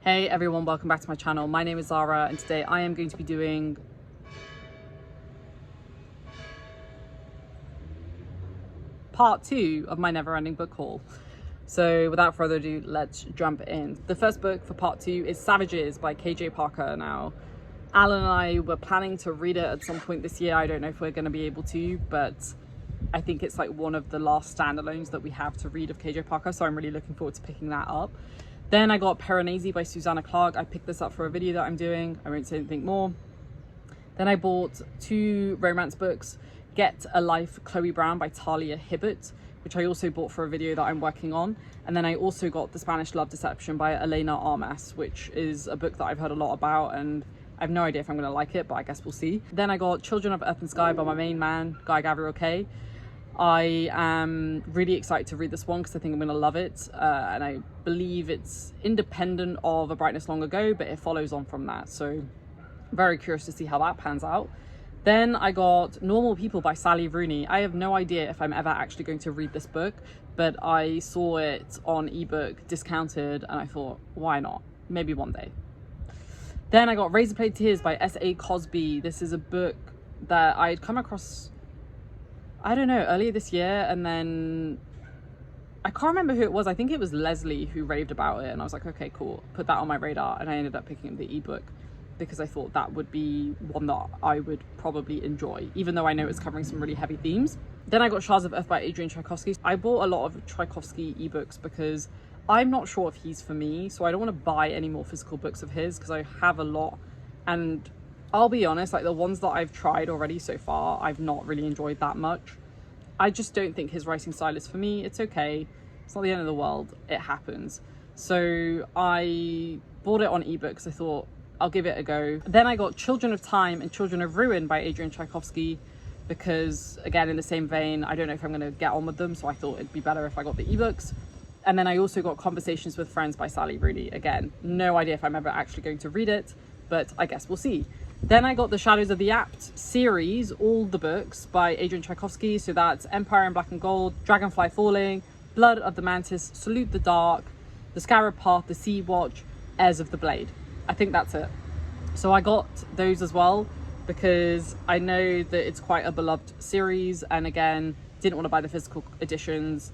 Hey everyone, welcome back to my channel. My name is Zara and today I am going to be doing part 2 of my never-ending book haul. So without further ado, let's jump in. The first book for part 2 is Savages by KJ Parker. Now, Alan and I were planning to read it at some point this year. I don't know if we're going to be able to, but I think it's like one of the last standalones that we have to read of KJ Parker, so I'm really looking forward to picking that up. Then I got Piranesi by Susanna Clarke. I picked this up for a video that I'm doing. I won't say anything more. Then I bought 2 romance books. Get a Life, Chloe Brown by Talia Hibbert, which I also bought for a video that I'm working on. And then I also got The Spanish Love Deception by Elena Armas, which is a book that I've heard a lot about and I have no idea if I'm gonna like it, but I guess we'll see. Then I got Children of Earth and Sky by my main man, Guy Gavriel Kay. I am really excited to read this one because I think I'm going to love it, and I believe it's independent of A Brightness Long Ago, but it follows on from that, so very curious to see how that pans out. Then I got Normal People by Sally Rooney. I have no idea if I'm ever actually going to read this book, but I saw it on ebook discounted and I thought, why not? Maybe one day. Then I got Razorblade Tears by S.A. Cosby. This is a book that I had come across, I don't know, earlier this year, and then I can't remember who it was. I think it was Leslie who raved about it and I was like, okay, cool, put that on my radar, and I ended up picking up the ebook because I thought that would be one that I would probably enjoy, even though I know it's covering some really heavy themes. Then I got Shards of Earth by Adrian Tchaikovsky. I bought a lot of Tchaikovsky ebooks because I'm not sure if he's for me, so I don't want to buy any more physical books of his because I have a lot, and I'll be honest, like the ones that I've tried already so far, I've not really enjoyed that much. I just don't think his writing style is for me. It's okay. It's not the end of the world. It happens. So I bought it on ebook because I thought I'll give it a go. Then I got Children of Time and Children of Ruin by Adrian Tchaikovsky because, again, in the same vein, I don't know if I'm going to get on with them, so I thought it'd be better if I got the ebooks. And then I also got Conversations with Friends by Sally Rooney. Again, no idea if I'm ever actually going to read it, but I guess we'll see. Then I got the Shadows of the Apt series, all the books by Adrian Tchaikovsky. So that's Empire in Black and Gold, Dragonfly Falling, Blood of the Mantis, Salute the Dark, The Scarab Path, The Sea Watch, Heirs of the Blade. I think that's it. So I got those as well because I know that it's quite a beloved series, and again, didn't want to buy the physical editions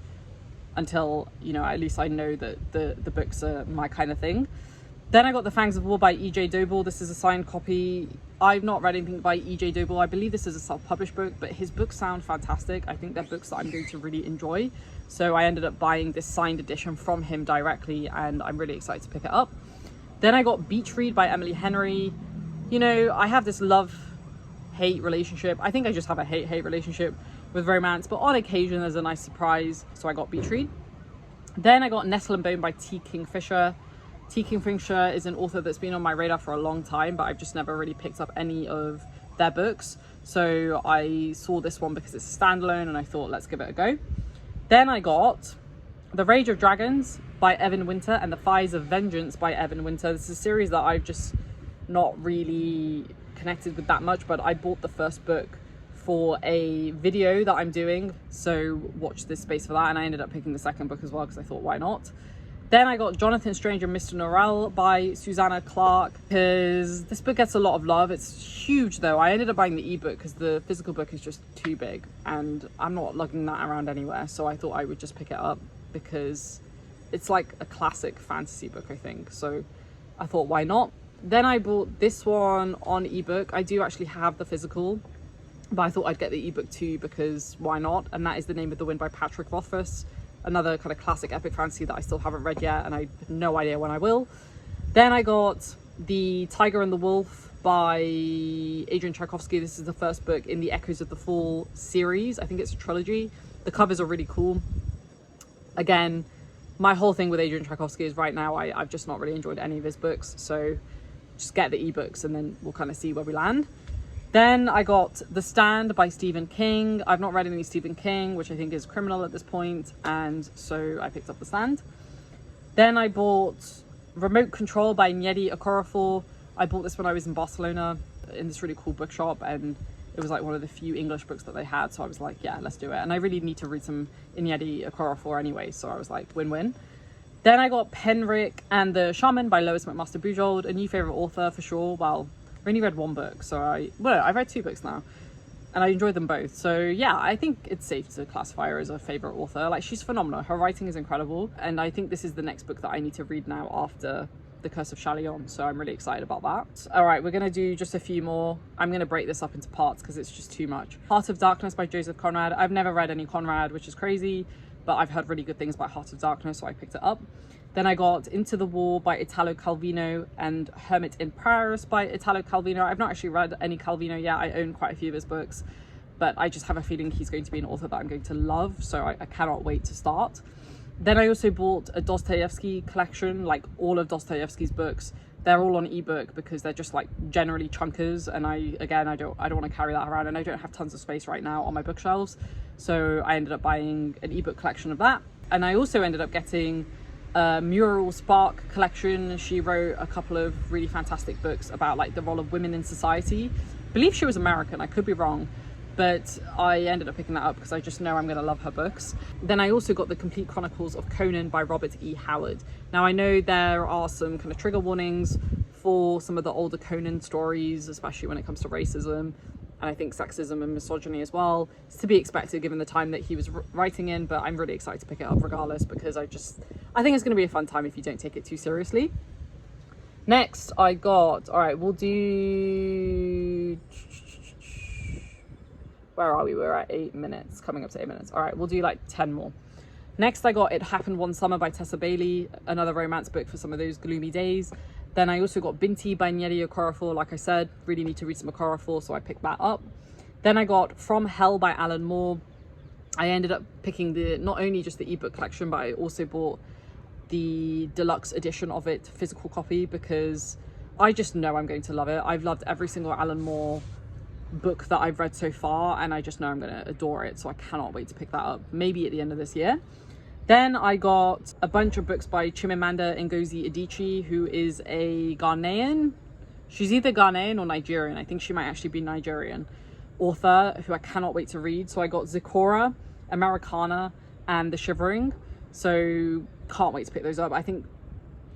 until, you know, at least I know that the books are my kind of thing. Then I got The Fangs of War by E.J. Doble. This is a signed copy. I've not read anything by E.J. Doble. I believe this is a self-published book, but his books sound fantastic. I think they're books that I'm going to really enjoy. So I ended up buying this signed edition from him directly, and I'm really excited to pick it up. Then I got Beach Read by Emily Henry. You know, I have this love-hate relationship. I think I just have a hate-hate relationship with romance, but on occasion there's a nice surprise. So I got Beach Read. Then I got Nestle and Bone by T. Kingfisher. T. Kingfisher is an author that's been on my radar for a long time, but I've just never really picked up any of their books. So I saw this one because it's a standalone and I thought, let's give it a go. Then I got The Rage of Dragons by Evan Winter and The Fires of Vengeance by Evan Winter. This is a series that I've just not really connected with that much, but I bought the first book for a video that I'm doing, so watch this space for that, and I ended up picking the second book as well because I thought, why not? Then I got Jonathan Strange and Mr. Norrell by Susanna Clarke because this book gets a lot of love. It's huge though. I ended up buying the ebook because the physical book is just too big and I'm not lugging that around anywhere, so I thought I would just pick it up because it's like a classic fantasy book, I think, so I thought, why not? Then I bought this one on ebook. I do actually have the physical, but I thought I'd get the ebook too because why not? And that is The Name of the Wind by Patrick Rothfuss, another kind of classic epic fantasy that I still haven't read yet and I have no idea when I will. Then I got The Tiger and the Wolf by Adrian Tchaikovsky. This is the first book in the Echoes of the Fall series. I think it's a trilogy. The covers are really cool. Again, my whole thing with Adrian Tchaikovsky is right now I've just not really enjoyed any of his books, so just get the ebooks and then we'll kind of see where we land. Then I got The Stand by Stephen King. I've not read any Stephen King, which I think is criminal at this point, and so I picked up The Stand. Then I bought Remote Control by Nnedi Okorafor. I bought this when I was in Barcelona in this really cool bookshop, and it was like one of the few English books that they had, so I was like, yeah, let's do it. And I really need to read some Nnedi Okorafor anyway, so I was like, win-win. Then I got Penric and the Shaman by LOIS BUJOLD, a new favourite author for sure. Well, I only read one book, so I've read 2 books now, and I enjoyed them both. So yeah, I think it's safe to classify her as a favourite author. Like, she's phenomenal. Her writing is incredible, and I think this is the next book that I need to read now after The Curse of Chalion, so I'm really excited about that. All right, we're gonna do just a few more. I'm gonna break this up into parts because it's just too much. Heart of Darkness by Joseph Conrad. I've never read any Conrad, which is crazy, but I've heard really good things about Heart of Darkness, so I picked it up. Then I got Into the War by Italo Calvino and Hermit in Paris by Italo Calvino. I've not actually read any Calvino yet. I own quite a few of his books, but I just have a feeling he's going to be an author that I'm going to love, so I cannot wait to start. Then I also bought a Dostoevsky collection, like all of Dostoevsky's books. They're all on ebook because they're just like generally chunkers, and I don't want to carry that around, and I don't have tons of space right now on my bookshelves, so I ended up buying an ebook collection of that. And I also ended up getting a Mural Spark collection. She wrote a couple of really fantastic books about like the role of women in society. I believe she was American, I could be wrong, but I ended up picking that up because I just know I'm going to love her books. Then I also got the Complete Chronicles of Conan by Robert E. Howard. Now, I know there are some kind of trigger warnings for some of the older Conan stories, especially when it comes to racism, and I think sexism and misogyny as well. It's to be expected given the time that he was writing in, but I'm really excited to pick it up regardless because I think it's going to be a fun time if you don't take it too seriously. Next, I got, all right, we'll do, where are we? We're at 8 minutes, coming up to 8 minutes. All right, we'll do like 10 more. Next, I got It Happened One Summer by Tessa Bailey, another romance book for some of those gloomy days. Then I also got Binti by Nyeri Okorafor. Like I said, really need to read some Okorafor, so I picked that up. Then I got From Hell by Alan Moore. I ended up picking not only just the ebook collection, but I also bought the deluxe edition of it, physical copy, because I just know I'm going to love it. I've loved every single Alan Moore book that I've read so far, and I just know I'm going to adore it, so I cannot wait to pick that up, maybe at the end of this year. Then I got a bunch of books by Chimamanda Ngozi Adichie, who is a Ghanaian. She's either Ghanaian or Nigerian. I think she might actually be Nigerian author, who I cannot wait to read. So I got Zikora, Americana, and The Shivering. So can't wait to pick those up. I think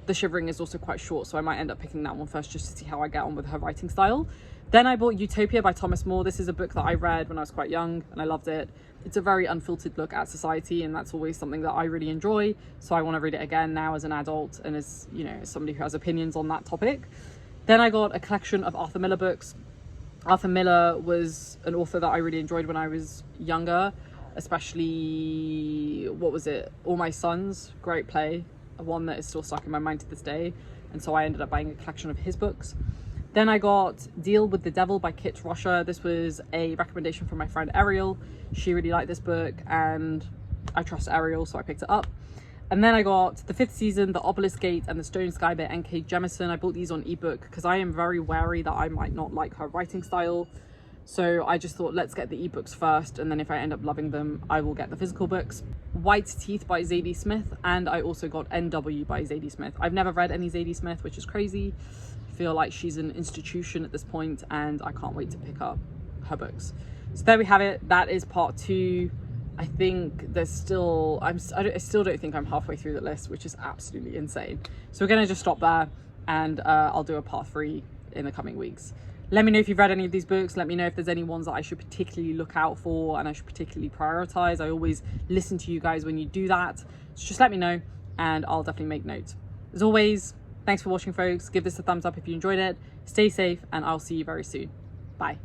The Shivering is also quite short, so I might end up picking that one first just to see how I get on with her writing style. Then I bought Utopia by Thomas More. This is a book that I read when I was quite young and I loved it. It's a very unfiltered look at society, and that's always something that I really enjoy. So I want to read it again now as an adult and as, you know, as somebody who has opinions on that topic. Then I got a collection of Arthur Miller books. Arthur Miller was an author that I really enjoyed when I was younger, especially, what was it? All My Sons, great play, one that is still stuck in my mind to this day. And so I ended up buying a collection of his books. Then I got Deal with the Devil by Kit Rosher. This was a recommendation from my friend Ariel. She really liked this book and I trust Ariel, so I picked it up. And then I got The Fifth Season, The Obelisk Gate, and The Stone Sky by N.K. Jemisin. I bought these on ebook because I am very wary that I might not like her writing style. So I just thought, let's get the ebooks first, and then if I end up loving them, I will get the physical books. White Teeth by Zadie Smith, and I also got N.W. by Zadie Smith. I've never read any Zadie Smith, which is crazy. I feel like she's an institution at this point, and I can't wait to pick up her books. So there we have it. That is part 2. I think there's still, I still don't think I'm halfway through the list, which is absolutely insane. So we're going to just stop there, and I'll do a part 3 in the coming weeks. Let me know if you've read any of these books. Let me know if there's any ones that I should particularly look out for and I should particularly prioritize. I always listen to you guys when you do that. So just let me know and I'll definitely make notes. As always, thanks for watching, folks. Give this a thumbs up if you enjoyed it. Stay safe, and I'll see you very soon. Bye.